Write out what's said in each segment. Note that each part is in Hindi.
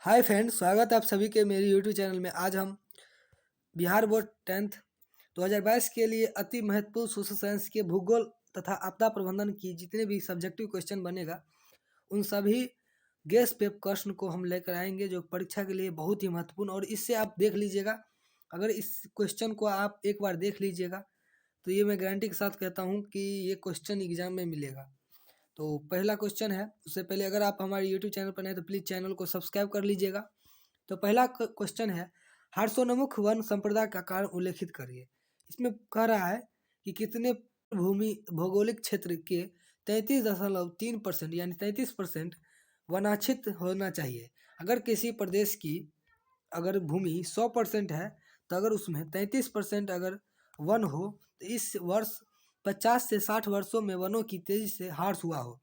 हाय फ्रेंड्स, स्वागत है आप सभी के मेरे यूट्यूब चैनल में। आज हम बिहार बोर्ड 10th 2022 के लिए अति महत्वपूर्ण सोशल साइंस के भूगोल तथा आपदा प्रबंधन की जितने भी सब्जेक्टिव क्वेश्चन बनेगा उन सभी गेस पेपर प्रश्न को हम लेकर आएंगे जो परीक्षा के लिए बहुत ही महत्वपूर्ण। और इससे आप देख लीजिएगा, अगर इस क्वेश्चन को आप एक बार देख लीजिएगा तो ये मैं गारंटी के साथ कहता हूँ कि ये क्वेश्चन एग्जाम में मिलेगा। तो पहला क्वेश्चन है, उससे पहले अगर आप हमारे यूट्यूब चैनल पर नए तो प्लीज़ चैनल को सब्सक्राइब कर लीजिएगा। तो पहला क्वेश्चन है, हार्सोनमुख वन संप्रदाय का कारण उल्लेखित करिए। इसमें कह रहा है कि कितने भूमि भौगोलिक क्षेत्र के 33.3% यानी 33% वनाच्छित होना चाहिए। अगर किसी प्रदेश की अगर भूमि 100% है तो अगर उसमें 33% अगर वन हो तो इस वर्ष 50 से 60 वर्षों में वनों की तेजी से ह्रास हुआ हो।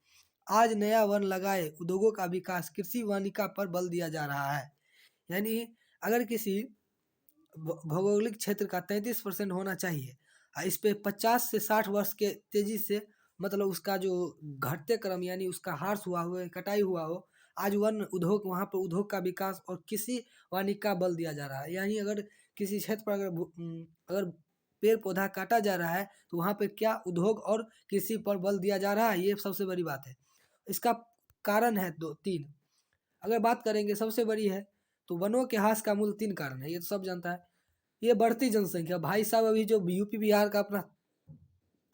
आज नया वन लगाए उद्योगों का विकास कृषि वानिका पर बल दिया जा रहा है। यानी अगर किसी भौगोलिक क्षेत्र का 33% होना चाहिए, इस पे 50 से 60 वर्ष के तेजी से मतलब उसका जो घटते क्रम यानी उसका ह्रास हुआ हो, कटाई हुआ हो। आज वन उद्योग वहाँ पर उद्योग का विकास और कृषि वानिका बल दिया जा रहा है। यानी अगर किसी क्षेत्र पर अगर पेड़ पौधा काटा जा रहा है तो वहाँ पे क्या उद्योग और कृषि पर बल दिया जा रहा है, ये सबसे बड़ी बात है। इसका कारण है दो तीन। अगर बात करेंगे सबसे बड़ी है तो वनों के ह्रास का मूल 3 कारण है, ये तो सब जानता है। ये बढ़ती जनसंख्या, भाई साहब अभी जो यूपी बिहार का अपना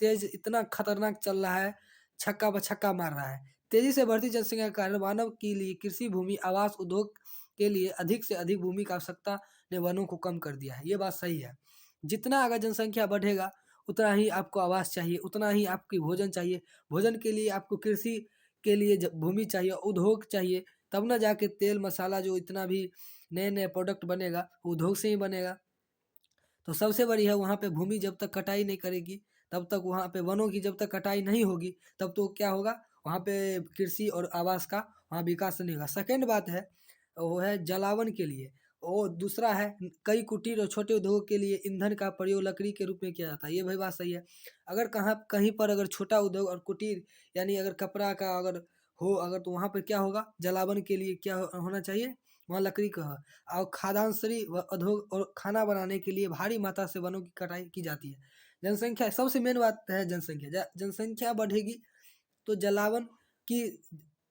तेज इतना खतरनाक चल रहा है, छक्का पर छक्का मार रहा है। तेजी से बढ़ती जनसंख्या के कारण मानव के लिए कृषि भूमि आवास उद्योग के लिए अधिक से अधिक भूमि की आवश्यकता ने वनों को कम कर दिया है। ये बात सही है। जितना अगर जनसंख्या बढ़ेगा उतना ही आपको आवास चाहिए, उतना ही आपकी भोजन चाहिए। भोजन के लिए आपको कृषि के लिए भूमि चाहिए, उद्योग चाहिए, तब ना जाके तेल मसाला जो इतना भी नए नए प्रोडक्ट बनेगा उद्योग से ही बनेगा। तो सबसे बड़ी है वहाँ पे भूमि जब तक कटाई नहीं करेगी तब तक वहाँ पे वनों की जब तक कटाई नहीं होगी तब तो क्या होगा, वहाँ पे कृषि और आवास का वहाँ विकास नहीं होगा। सेकेंड बात है वो है जलावन के लिए, और दूसरा है कई कुटीर और छोटे उद्योगों के लिए ईंधन का प्रयोग लकड़ी के रूप में किया जाता है। ये भाई बात सही है। अगर कहीं पर अगर छोटा उद्योग और कुटीर यानी अगर कपड़ा का अगर हो अगर तो वहाँ पर क्या होगा, जलावन के लिए क्या होना चाहिए, वहाँ लकड़ी का। और खाद्यान्नश्री व उद्योग और खाना बनाने के लिए भारी मात्रा से वनों की कटाई की जाती है। जनसंख्या सबसे मेन बात है, जनसंख्या जनसंख्या बढ़ेगी तो जलावन की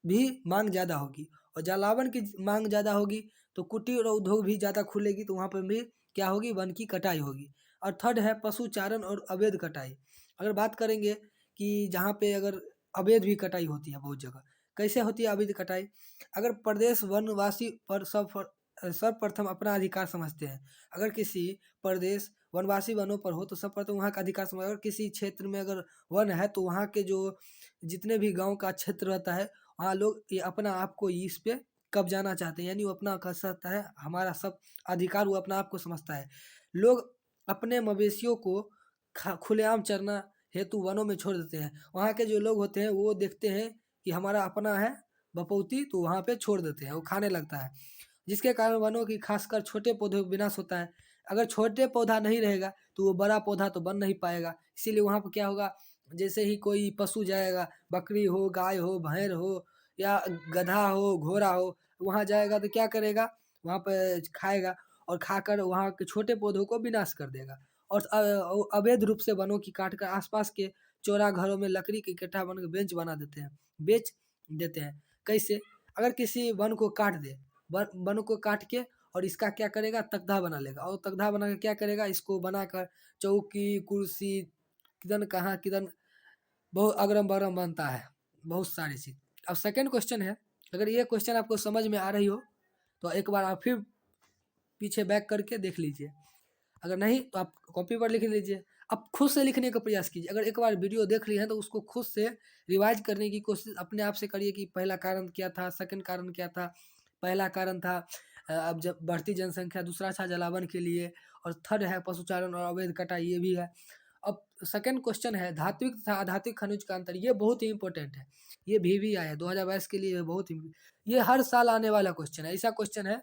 भी मांग ज़्यादा होगी, और जलावन की मांग ज़्यादा होगी तो कुटीर और उद्योग भी ज़्यादा खुलेगी तो वहाँ पर भी क्या होगी, वन की कटाई होगी। और थर्ड है पशुचारण और अवैध कटाई। अगर बात करेंगे कि जहाँ पे अगर अवैध भी कटाई होती है बहुत जगह, कैसे होती है अवैध कटाई, अगर प्रदेश वनवासी पर सर्वप्रथम अपना अधिकार समझते हैं। अगर किसी प्रदेश वनवासी वनों पर हो तो सर्वप्रथम वहाँ का अधिकार समझ, अगर किसी क्षेत्र में अगर वन है तो वहाँ के जो जितने भी गांव का क्षेत्र रहता है वहाँ लोग ये अपना आप को इस पे कब्जाना चाहते हैं। यानी वो अपना कह सकता है हमारा सब अधिकार, वो अपना आप को समझता है। लोग अपने मवेशियों को खुलेआम चरना हेतु वनों में छोड़ देते हैं। वहाँ के जो लोग होते हैं वो देखते हैं कि हमारा अपना है बपौती, तो वहाँ पे छोड़ देते हैं, वो खाने लगता है। जिसके कारण वनों की खासकर छोटे पौधों का विनाश होता है। अगर छोटे पौधा नहीं रहेगा तो वो बड़ा पौधा तो बन नहीं पाएगा। इसीलिए वहाँ पर क्या होगा, जैसे ही कोई पशु जाएगा, बकरी हो, गाय हो, भैंस हो या गधा हो, घोड़ा हो, वहाँ जाएगा तो क्या करेगा, वहाँ पे खाएगा और खाकर वहाँ के छोटे पौधों को विनाश कर देगा। और अवैध रूप से वनों की काट कर आसपास के चौरा घरों में लकड़ी के इकट्ठा बनकर बेंच बना देते हैं, बेच देते हैं। कैसे, अगर किसी वन को काट दे, वन को काट के और इसका क्या करेगा, तख्ता बना लेगा, और तख्ता बना के क्या करेगा, इसको बनाकर चौकी कुर्सी किदन कहाँ किदन बहुत अगरम बगरम बनता है, बहुत सारी चीज़। अब सेकंड क्वेश्चन है, अगर ये क्वेश्चन आपको समझ में आ रही हो तो एक बार आप फिर पीछे बैक करके देख लीजिए, अगर नहीं तो आप कॉपी पर लिख लीजिए। अब खुद से लिखने का प्रयास कीजिए। अगर एक बार वीडियो देख ली है तो उसको खुद से रिवाइज करने की कोशिश अपने आप से करिए कि पहला कारण क्या था, सेकंड कारण क्या था। पहला कारण था अब जब बढ़ती जनसंख्या, दूसरा था जलावन के लिए, और थर्ड है पशुचारण और अवैध कटाई, ये भी है। अब सेकंड क्वेश्चन है धात्विक तथा अधात्विक खनिज का अंतर, ये बहुत ही इंपॉर्टेंट है। ये भी आया 2022 के लिए, बहुत ही, ये हर साल आने वाला क्वेश्चन है। ऐसा क्वेश्चन है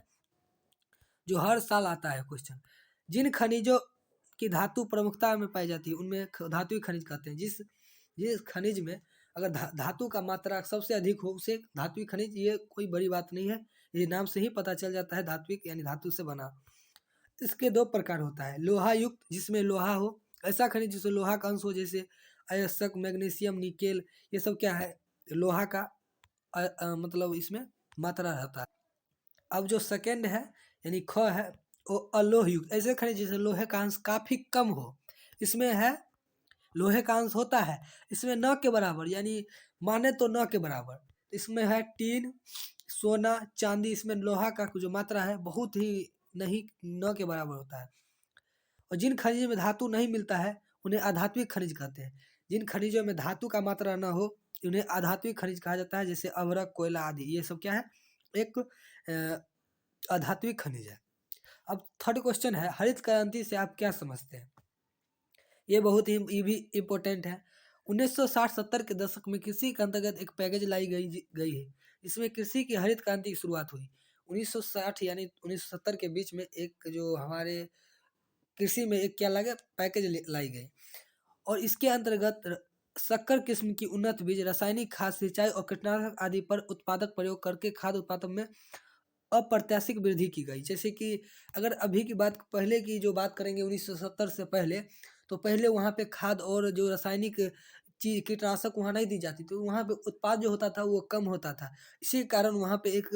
जो हर साल आता है क्वेश्चन। जिन खनिजों की धातु प्रमुखता में पाई जाती है उनमें धातुई खनिज कहते हैं। जिस जिस खनिज में अगर धातु का मात्रा सबसे अधिक हो उसे धातुई खनिज, ये कोई बड़ी बात नहीं है, ये नाम से ही पता चल जाता है धात्विक यानी धातु से बना। इसके 2 प्रकार होता है, लोहा युक्त जिसमें लोहा हो, ऐसा खनिज जिसमें लोहा का अंश हो, जैसे अयस्क, मैग्नीशियम, निकेल, ये सब क्या है, लोहा का मतलब इसमें मात्रा रहता है। अब जो सेकंड है यानी ख है, वो अलोह युक्त, ऐसे खनिज जिसमें लोहे का अंश काफ़ी कम हो, इसमें है लोहे का अंश होता है, इसमें न के बराबर, यानी माने तो न के बराबर। इसमें है टीन, सोना, चांदी, इसमें लोहा का जो मात्रा है बहुत ही नहीं न के बराबर होता है। और जिन खनिजों में धातु नहीं मिलता है उन्हें अधात्विक खनिज कहते हैं। जिन खनिजों में धातु का मात्रा न हो उन्हें अधात्विक खनिज कहा जाता है, जैसे अभ्रक, कोयला आदि, ये सब क्या है, एक अधात्विक खनिज है। अब थर्ड क्वेश्चन है, हरित क्रांति से आप क्या समझते हैं? ये बहुत ही ये भी इम्पोर्टेंट है। 1960-70 के दशक में कृषि के अंतर्गत एक पैकेज लाई गई है। इसमें कृषि की हरित क्रांति की शुरुआत हुई। 1960 यानी 1970 के बीच में एक जो हमारे कृषि में एक क्या लगे पैकेज लाई गई, और इसके अंतर्गत शक्कर किस्म की उन्नत बीज, रासायनिक खाद, सिंचाई और कीटनाशक आदि पर उत्पादक प्रयोग करके खाद्य उत्पादन में अप्रत्याशित वृद्धि की गई। जैसे कि अगर अभी की बात, पहले की जो बात करेंगे 1970 से पहले, तो पहले वहाँ पे खाद और जो रासायनिक चीज कीटनाशक वहाँ नहीं दी जाती, तो वहाँ पे उत्पाद जो होता था वो कम होता था। इसी कारण वहाँ पे एक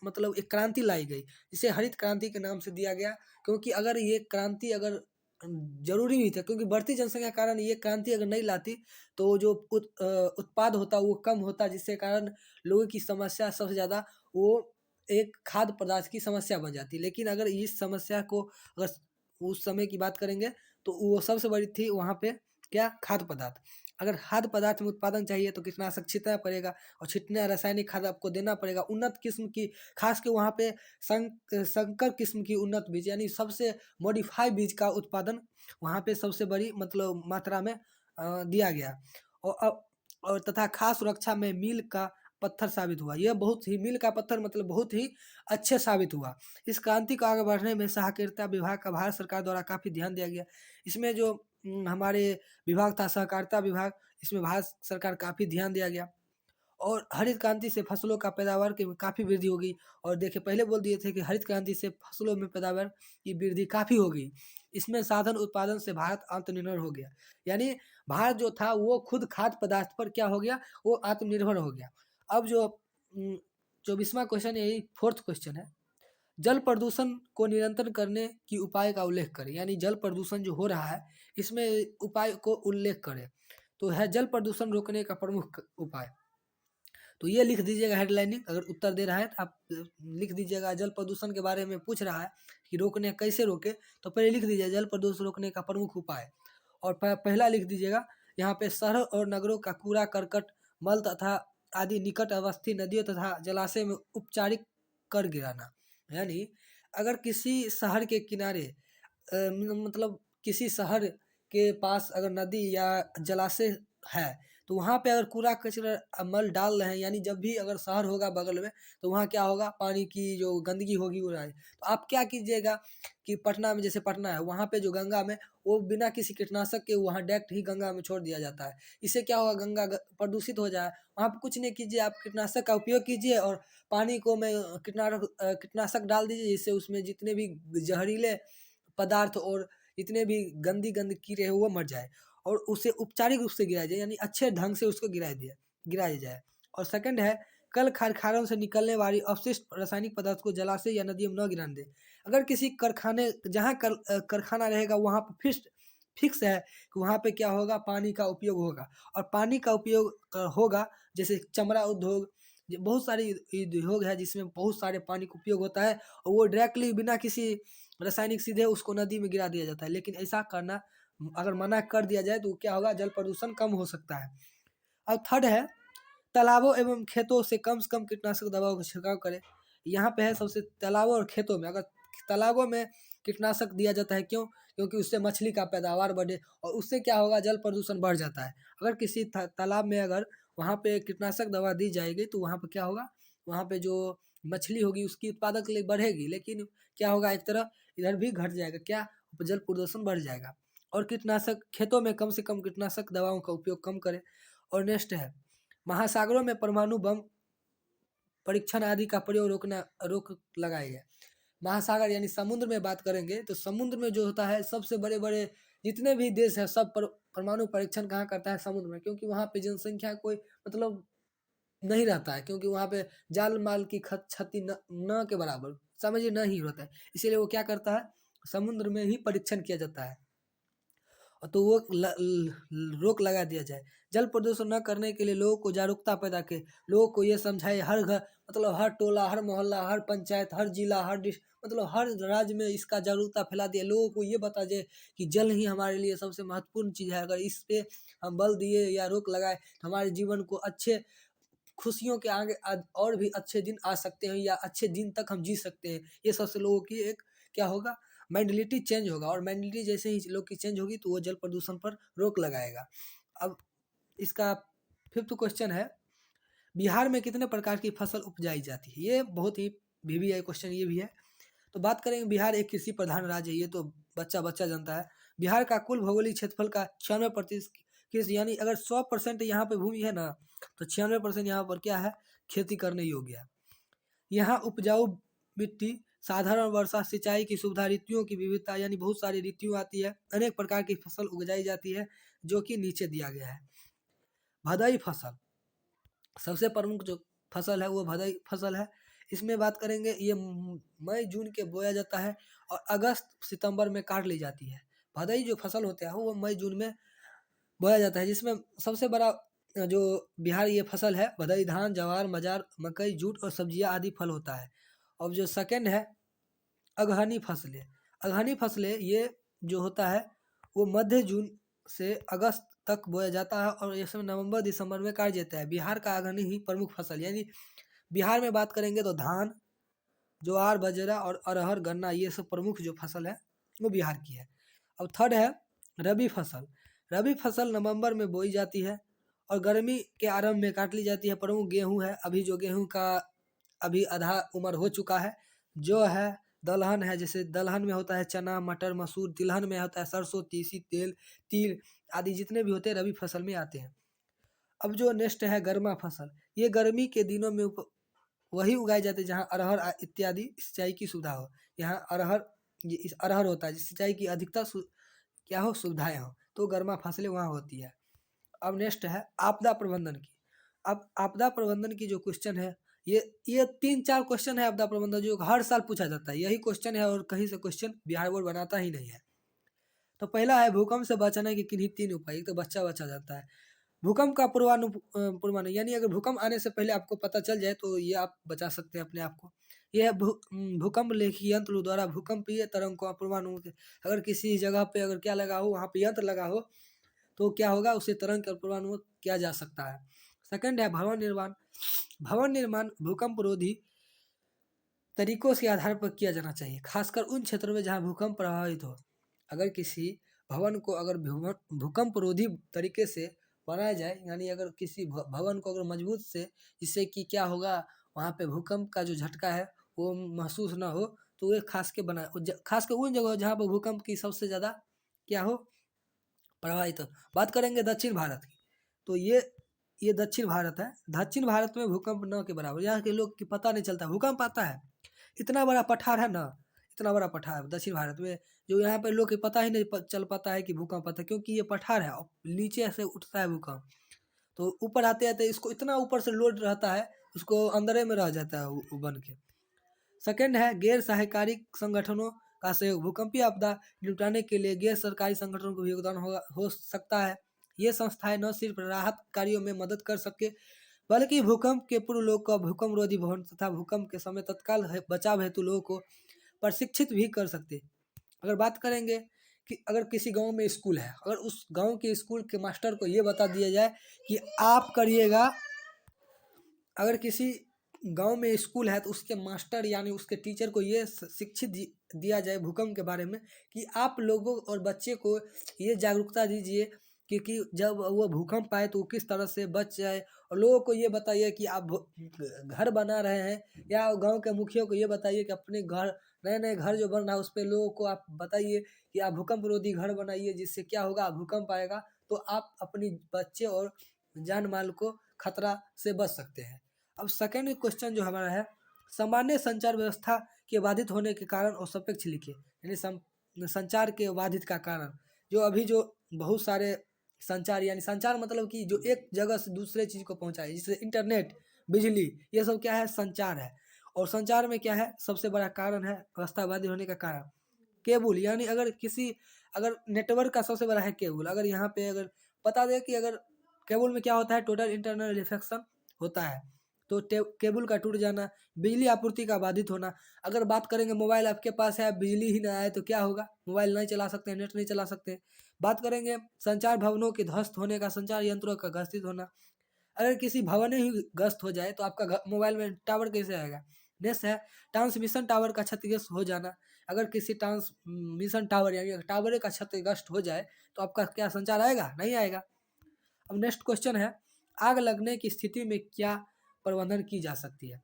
मतलब एक क्रांति लाई गई, जिसे हरित क्रांति के नाम से दिया गया। क्योंकि अगर ये क्रांति अगर जरूरी भी था, क्योंकि बढ़ती जनसंख्या के कारण ये क्रांति अगर नहीं लाती तो जो उत्पाद होता वो कम होता, जिसके कारण लोगों की समस्या सबसे ज़्यादा वो एक खाद्य पदार्थ की समस्या बन जाती। लेकिन अगर इस समस्या को अगर उस समय की बात करेंगे तो वो सबसे बड़ी थी वहाँ पे क्या, खाद्य पदार्थ। अगर खाद्य पदार्थ में उत्पादन चाहिए तो कीटनाशक छींटना पड़ेगा, और छींटने रासायनिक खाद आपको देना पड़ेगा। उन्नत किस्म की, खास के वहाँ पे संकर किस्म की उन्नत बीज यानी सबसे मॉडिफाई बीज का उत्पादन वहाँ पे सबसे बड़ी मतलब मात्रा में दिया गया। और तथा खास सुरक्षा में मील का पत्थर साबित हुआ। यह बहुत ही, मील का पत्थर मतलब बहुत ही अच्छे साबित हुआ। इस क्रांति को आगे बढ़ने में सहकारिता विभाग का भारत सरकार द्वारा काफ़ी ध्यान दिया गया। इसमें जो हमारे विभाग था सहकारिता विभाग, इसमें भारत सरकार काफ़ी ध्यान दिया गया। और हरित क्रांति से फसलों का पैदावार की काफ़ी वृद्धि हो गई। और देखिए पहले बोल दिए थे कि हरित क्रांति से फसलों में पैदावार की वृद्धि काफ़ी हो गई। इसमें साधन उत्पादन से भारत आत्मनिर्भर हो गया। यानी भारत जो था वो खुद खाद्य पदार्थ पर क्या हो गया, वो आत्मनिर्भर हो गया। अब जो 24वां क्वेश्चन है, यही फोर्थ क्वेश्चन है, जल प्रदूषण को नियंत्रण करने की उपाय का उल्लेख करें। यानी जल प्रदूषण जो हो रहा है इसमें उपाय को उल्लेख करें। तो है जल प्रदूषण रोकने का प्रमुख उपाय। तो ये लिख दीजिएगा हेडलाइनिंग, अगर उत्तर दे रहा है तो आप लिख दीजिएगा। जल प्रदूषण के बारे में पूछ रहा है कि रोकने कैसे रोके, तो पहले लिख दीजिए जल प्रदूषण रोकने का प्रमुख उपाय। और पहला लिख दीजिएगा यहाँ पे, शहरों और नगरों का कूड़ा करकट, मल तथा आदि निकट अवस्थित नदियों तथा जलाशय में उपचारित कर गिराना। यानी अगर किसी शहर के किनारे मतलब किसी शहर के पास अगर नदी या जलाशय है, तो वहाँ पे अगर कूड़ा कचरा मल डाल रहे हैं, यानी जब भी अगर शहर होगा बगल में तो वहाँ क्या होगा, पानी की जो गंदगी होगी वो आए। तो आप क्या कीजिएगा कि पटना में, जैसे पटना है, वहाँ पे जो गंगा में वो बिना किसी कीटनाशक के वहाँ डायरेक्ट ही गंगा में छोड़ दिया जाता है। इससे क्या होगा, गंगा प्रदूषित हो जाए। वहाँ पे कुछ नहीं कीजिए, आप कीटनाशक का उपयोग कीजिए और पानी को में कीटनाशक डाल दीजिए, जिससे उसमें जितने भी जहरीले पदार्थ और जितने भी गंदी कीड़े हैं वो मर जाए, और उसे उपचारिक रूप से गिराया जाए, यानी अच्छे ढंग से उसको गिराया जाए। और सेकंड है, कल कारखानों से निकलने वाली अपशिष्ट रासायनिक पदार्थ को जलाशय या नदियों में न गिराने दें। अगर किसी कारखाने, जहाँ कारखाना रहेगा वहाँ पर फिक्स है कि वहाँ पे क्या होगा, पानी का उपयोग होगा। और पानी का उपयोग होगा, जैसे चमड़ा उद्योग, बहुत सारी उद्योग है जिसमें बहुत सारे पानी का उपयोग होता है, और वो डायरेक्टली बिना किसी रासायनिक सीधे उसको नदी में गिरा दिया जाता है। लेकिन ऐसा करना अगर मना कर दिया जाए तो क्या होगा, जल प्रदूषण कम हो सकता है। अब थर्ड है, तालाबों एवं खेतों से कम कीटनाशक दवाओं का छिड़काव करें। यहाँ पे है सबसे, तालाबों और खेतों में, अगर तालाबों में कीटनाशक दिया जाता है, क्यों? क्योंकि उससे मछली का पैदावार बढ़े, और उससे क्या होगा, जल प्रदूषण बढ़ जाता है। अगर किसी तालाब में अगर वहाँ पे कीटनाशक दवा दी जाएगी तो वहाँ पे क्या होगा, वहाँ पे जो मछली होगी उसकी उत्पादक के लिए बढ़ेगी, लेकिन क्या होगा, एक तरह इधर भी घट जाएगा, क्या, जल प्रदूषण बढ़ जाएगा। और कीटनाशक, खेतों में कम से कम कीटनाशक दवाओं का उपयोग कम करें। और नेक्स्ट है, महासागरों में परमाणु बम परीक्षण आदि का प्रयोग रोक लगाई है। महासागर यानी समुद्र में बात करेंगे तो समुद्र में जो होता है सबसे बड़े-बड़े जितने भी देश हैं सब परमाणु परीक्षण कहाँ करता है? समुद्र में, क्योंकि वहाँ पे जनसंख्या कोई मतलब नहीं रहता है, क्योंकि वहाँ पे जान-माल की क्षति न के बराबर समझिए न ही होता है। इसीलिए वो क्या करता है? समुद्र में ही परीक्षण किया जाता है। तो वो रोक लगा दिया जाए। जल प्रदूषण न करने के लिए लोगों को जागरूकता पैदा के लोगों को ये समझाए, हर घर मतलब हर टोला, हर मोहल्ला, हर पंचायत, हर जिला, मतलब हर राज्य में इसका जागरूकता फैला दिया। लोगों को ये बता दिया कि जल ही हमारे लिए सबसे महत्वपूर्ण चीज़ है। अगर इस पे हम बल दिए या रोक लगाए तो हमारे जीवन को अच्छे खुशियों के आगे और भी अच्छे दिन आ सकते हैं या अच्छे दिन तक हम जी सकते हैं। ये सबसे लोगों की एक क्या होगा? मेंटालिटी चेंज होगा, और मेंटालिटी जैसे ही लोग की चेंज होगी तो वो जल प्रदूषण पर रोक लगाएगा। अब इसका 5th क्वेश्चन है, बिहार में कितने प्रकार की फसल उपजाई जाती है? ये बहुत ही VVI क्वेश्चन ये भी है। तो बात करेंगे, बिहार एक कृषि प्रधान राज्य है, ये तो बच्चा जानता है। बिहार का कुल भौगोलिक क्षेत्रफल का 96% कृषि, यानी अगर 100% यहाँ पे भूमि है ना, तो 96% यहाँ पर क्या है? खेती करने योग्य है। यहाँ उपजाऊ मिट्टी, साधारण वर्षा, सिंचाई की सुविधा, ऋतुओं की विविधता यानी बहुत सारी ऋतुएं आती है, अनेक प्रकार की फसल उगाई जाती है, जो कि नीचे दिया गया है। भदई फसल सबसे प्रमुख जो फसल है वो भदई फसल है। इसमें बात करेंगे, ये मई जून के बोया जाता है और अगस्त सितंबर में काट ली जाती है। भदई जो फसल होता है वो मई जून में बोया जाता है, जिसमें सबसे बड़ा जो बिहार ये फसल है, भदई धान, ज्वार, मजार, मकई, जूट और सब्जियां आदि फल होता है। और जो सेकंड है अगहनी फसलें। अगहनी फसलें ये जो होता है वो मध्य जून से अगस्त तक बोया जाता है और इसमें नवंबर दिसंबर में काट जाता है। बिहार का अगहनी ही प्रमुख फसल, यानी बिहार में बात करेंगे तो धान, ज्वार, बाजरा और अरहर, गन्ना, ये सब प्रमुख जो फसल है वो बिहार की है। अब थर्ड है रबी फसल। रबी फसल नवंबर में बोई जाती है और गर्मी के आरंभ में काट ली जाती है। प्रमुख गेहूं है, अभी जो गेहूं का अभी आधा उम्र हो चुका है। जो है दलहन है, जैसे दलहन में होता है चना, मटर, मसूर। तिलहन में होता है सरसों, तीसी, तिल आदि जितने भी होते हैं रबी फसल में आते हैं। अब जो नेक्स्ट है गर्मा फसल, ये गर्मी के दिनों में वही उगाए जाते हैं जहाँ अरहर इत्यादि सिंचाई की सुविधा हो। यहाँ अरहर होता है, सिंचाई की अधिकता क्या हो, सुविधाएं हो, तो गर्मा फसलें वहाँ होती है। अब नेक्स्ट है आपदा प्रबंधन की। अब आपदा प्रबंधन की जो क्वेश्चन है, ये 3-4 क्वेश्चन है आपदा प्रबंधन जो हर साल पूछा जाता है। यही क्वेश्चन है और कहीं से क्वेश्चन बिहार बोर्ड बनाता ही नहीं है। तो पहला है भूकंप से बचने के किन्हीं 3 उपाय। एक तो बचा जाता है भूकंप का पूर्वानुमान, यानी अगर भूकंप आने से पहले आपको पता चल जाए तो ये आप बचा सकते हैं अपने आप को। ये है भूकंप लेखी यंत्र द्वारा भूकंपीय तरंग का पूर्वानुमान। अगर किसी जगह पे अगर क्या लगा हो, वहाँ पे यंत्र लगा हो, तो क्या होगा, उसे तरंग का पूर्वानुमान किया जा सकता है। सेकंड है भवन निर्माण। भवन निर्माण भूकंप रोधी तरीकों के आधार पर किया जाना चाहिए, खासकर उन क्षेत्रों में जहाँ भूकंप प्रभावित हो। अगर किसी भवन को अगर भूकंप रोधी तरीके से बनाया जाए, यानी अगर किसी भवन को अगर मजबूत से, जिससे कि क्या होगा, वहाँ पे भूकंप का जो झटका है वो महसूस ना हो, तो ये खास कर उन जगह जहाँ पर भूकंप की सबसे ज़्यादा क्या हो, प्रभावित हो। बात करेंगे दक्षिण भारत की, तो ये दक्षिण भारत है। दक्षिण भारत में भूकंप न के बराबर, यहाँ के लोग की पता नहीं चलता भूकंप आता है। इतना बड़ा पठार है ना, इतना बड़ा पठार दक्षिण भारत में, जो यहाँ पे लोग के पता ही नहीं चल पाता है कि भूकंप आता है, क्योंकि ये पठार है और नीचे से उठता है भूकंप। तो ऊपर आते आते इसको इतना ऊपर से लोड रहता है, उसको अंदर में रह जाता है वो बन के। सेकंड है गैर सहायकारी संगठनों का सहयोग। भूकंपीय आपदा निपटाने के लिए गैर सरकारी संगठनों को भी योगदान हो सकता है। ये संस्थाएं न सिर्फ राहत कार्यों में मदद कर सके, बल्कि भूकंप के पूर्व लोग को भूकंप रोधी भवन तथा भूकंप के समय तत्काल बचाव हेतु लोगों को प्रशिक्षित भी कर सकते। अगर बात करेंगे कि अगर किसी गांव में स्कूल है, अगर उस गांव के स्कूल के मास्टर को ये बता दिया जाए कि आप करिएगा, अगर किसी गांव में स्कूल है तो उसके मास्टर यानी उसके टीचर को ये शिक्षित दिया जाए भूकंप के बारे में कि आप लोगों और बच्चे को ये जागरूकता दीजिए कि जब वो भूकंप आए तो किस तरह से बच जाए, और लोगों को ये बताइए कि आप घर बना रहे हैं, या गांव के मुखिया को ये बताइए कि अपने घर नए घर जो बन रहा है उस पर लोगों को आप बताइए कि आप भूकंप रोधी घर बनाइए, जिससे क्या होगा, भूकंप आएगा तो आप अपनी बच्चे और जान माल को खतरा से बच सकते हैं। अब सेकंड क्वेश्चन जो हमारा है, सामान्य संचार व्यवस्था के बाधित होने के कारण और सापेक्ष लिखिए, यानी संचार के बाधित का कारण। जो अभी जो बहुत सारे संचार, यानी संचार मतलब कि जो एक जगह से दूसरे चीज़ को पहुंचाए, जैसे इंटरनेट, बिजली, ये सब क्या है, संचार है। और संचार में क्या है, सबसे बड़ा कारण है व्यवस्था बाधित होने का कारण केबल, यानी अगर नेटवर्क का सबसे बड़ा है केबल। अगर यहाँ पे अगर बता दें कि अगर केबल में क्या होता है, टोटल इंटरनल रिफ्लेक्शन होता है, तो केबल का टूट जाना, बिजली आपूर्ति का बाधित होना। अगर बात करेंगे मोबाइल आपके पास है, बिजली ही ना आए तो क्या होगा, मोबाइल नहीं चला सकते, नेट नहीं चला सकते। बात करेंगे संचार भवनों के ध्वस्त होने का, संचार यंत्रों का ग्रसित होना। अगर किसी भवन ही ग्रस्त हो जाए तो आपका मोबाइल में टावर कैसे आएगा। नेक्स्ट है ट्रांसमिशन टावर का क्षतिग्रस्त हो जाना। अगर किसी ट्रांसमिशन टावर यानी टावर का क्षतिग्रस्त हो जाए तो आपका क्या संचार आएगा, नहीं आएगा। अब नेक्स्ट क्वेश्चन है, आग लगने की स्थिति में क्या प्रबंधन की जा सकती है।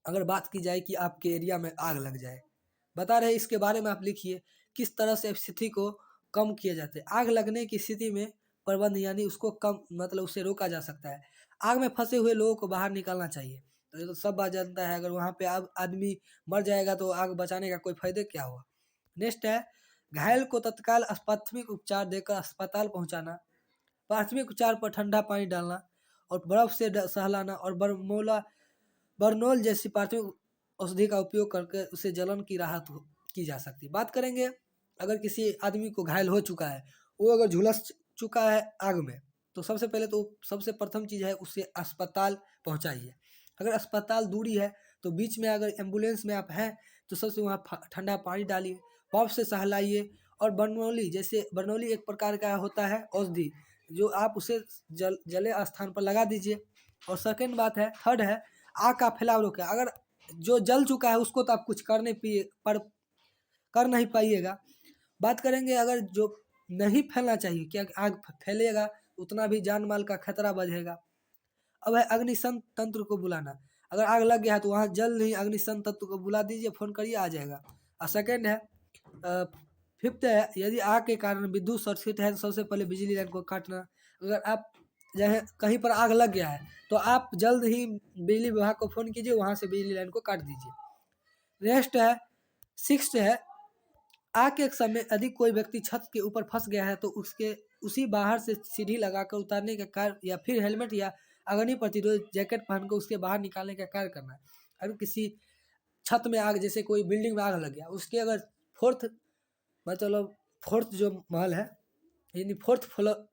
अगर बात की जाए कि आपके एरिया में आग लग जाए, बता रहे इसके बारे में आप लिखिए, किस तरह से स्थिति को कम किया जाता है। आग लगने की स्थिति में प्रबंध यानी उसको कम, मतलब उसे रोका जा सकता है। आग में फंसे हुए लोगों को बाहर निकालना चाहिए। तो ये तो सब बात जानता है, अगर वहाँ पे आदमी मर जाएगा तो आग बचाने का कोई फायदे क्या हुआ। नेक्स्ट है, घायल को तत्काल प्राथमिक उपचार देकर अस्पताल पहुँचाना। प्राथमिक उपचार पर ठंडा पानी डालना और बर्फ से सहलाना और बर्नोल जैसी प्राथमिक औषधि का उपयोग करके उसे जलन की राहत की जा सकती है। बात करेंगे अगर किसी आदमी को घायल हो चुका है, वो अगर झुलस चुका है आग में, तो सबसे पहले तो सबसे प्रथम चीज़ है उसे अस्पताल पहुंचाइए। अगर अस्पताल दूरी है तो बीच में अगर एम्बुलेंस में आप हैं तो सबसे वहाँ ठंडा पानी डालिए, बर्फ से सहलाइए। और बर्नौली एक प्रकार का होता है औषधि, जो आप उसे जले स्थान पर लगा दीजिए। और सेकंड बात है, थर्ड है, आग का फैलाव रोके। अगर जो जल चुका है उसको तो आप कुछ कर नहीं पाइएगा। बात करेंगे अगर जो नहीं फैलना चाहिए, क्या आग फैलेगा उतना भी जान माल का खतरा बढ़ेगा। अब है अग्निशमन तंत्र को बुलाना। अगर आग लग गया है तो वहाँ जल्द ही अग्निशमन तंत्र को बुला दीजिए, फोन करिए, आ जाएगा। और सेकंड है, फिफ्थ है, यदि आग के कारण विद्युत सर्किट है तो सबसे पहले बिजली लाइन को काटना। अगर आप जहाँ कहीं पर आग लग गया है तो आप जल्द ही बिजली विभाग को फ़ोन कीजिए, वहाँ से बिजली लाइन को काट दीजिए। नेक्स्ट है, सिक्स्थ है, आग के समय यदि कोई व्यक्ति छत के ऊपर फंस गया है तो उसी बाहर से सीढ़ी लगाकर उतारने का कार्य, या फिर हेलमेट या अग्नि प्रतिरोध जैकेट पहनकर उसके बाहर निकालने का कार्य करना है। अगर किसी छत में आग, जैसे कोई बिल्डिंग में आग लग गया, उसके अगर फोर्थ जो महल है यानी फोर्थ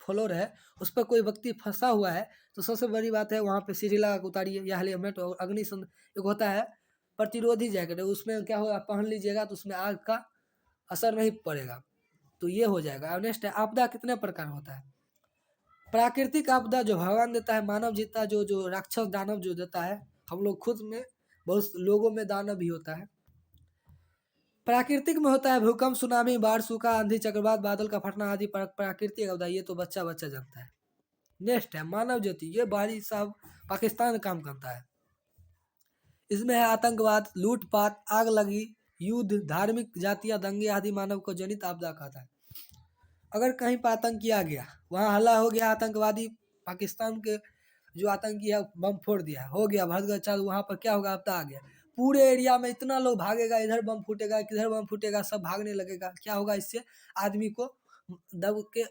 फ्लोर है, उस पर कोई व्यक्ति फंसा हुआ है तो सबसे बड़ी बात है वहाँ पे सीढ़ी लगा के उतारिए, या हेलमेट और एक होता है प्रतिरोधी जैकेट, उसमें क्या होगा, पहन लीजिएगा तो उसमें आग का असर नहीं पड़ेगा। तो ये हो जाएगा। नेक्स्ट है, आपदा कितने प्रकार होता है। प्राकृतिक आपदा जो भगवान देता है, मानव जीता जो राक्षस दानव जो देता है, हम लोग खुद में बहुत लोगों में दानव भी होता है। प्राकृतिक में होता है भूकंप, सुनामी, बाढ़, सूखा, आंधी, चक्रवात, बादल का फटना आदि प्राकृतिक आपदा, ये तो बच्चा जानता है। नेक्स्ट है मानव ज्योति, ये बारी साहब पाकिस्तान काम करता है। इसमें है आतंकवाद, लूटपाट, आग लगी, युद्ध, धार्मिक, जातियां, दंगे आदि मानव को जनित आपदा कहता है। अगर कहीं पर आतंकी आ गया, वहाँ हल्ला हो गया, आतंकवादी पाकिस्तान के जो आतंकी है बम फोड़ दिया, हो गया भड़क गया चालू, वहाँ पर क्या होगा, आपदा आ गया, पूरे एरिया में इतना लोग भागेगा, इधर बम फूटेगा, किधर बम फूटेगा, सब भागने लगेगा। क्या होगा, इससे आदमी को दब के,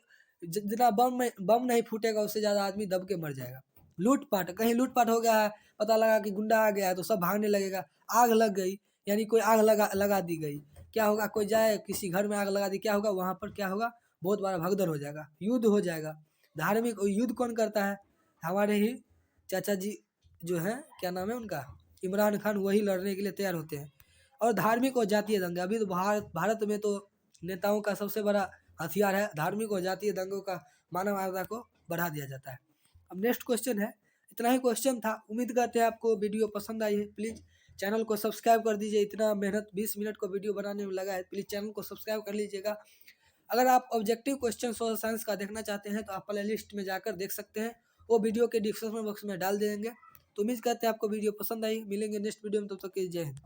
जितना बम नहीं फूटेगा उससे ज़्यादा आदमी दब के मर जाएगा। लूटपाट, कहीं लूटपाट हो गया है, पता लगा कि गुंडा आ गया है तो सब भागने लगेगा। आग लग गई, यानी कोई आग लगा दी गई, क्या होगा, कोई जाए किसी घर में आग लगा दी, क्या होगा, वहाँ पर क्या होगा, बहुत बड़ा भगदड़ हो जाएगा, युद्ध हो जाएगा। धार्मिक युद्ध कौन करता है, हमारे ही चाचा जी जो हैं, क्या नाम है उनका, इमरान खान, वही लड़ने के लिए तैयार होते हैं। और धार्मिक और जातीय दंगे, अभी तो भारत में तो नेताओं का सबसे बड़ा हथियार है धार्मिक और जातीय दंगों का, मानव आपदा को बढ़ा दिया जाता है। अब नेक्स्ट क्वेश्चन है, इतना ही क्वेश्चन था। उम्मीद करते हैं आपको वीडियो पसंद आई है। प्लीज़ चैनल को सब्सक्राइब कर दीजिए, इतना मेहनत 20 मिनट को वीडियो बनाने में लगा है, प्लीज़ चैनल को सब्सक्राइब कर लीजिएगा। अगर आप ऑब्जेक्टिव क्वेश्चन सोशल साइंस का देखना चाहते हैं तो आप प्ले लिस्ट में जाकर देख सकते हैं, वो वीडियो के डिस्क्रिप्शन बॉक्स में डाल देंगे। तो उम्मीद करते हैं आपको वीडियो पसंद आई, मिलेंगे नेक्स्ट वीडियो में, तब तक के लिए जय हिंद।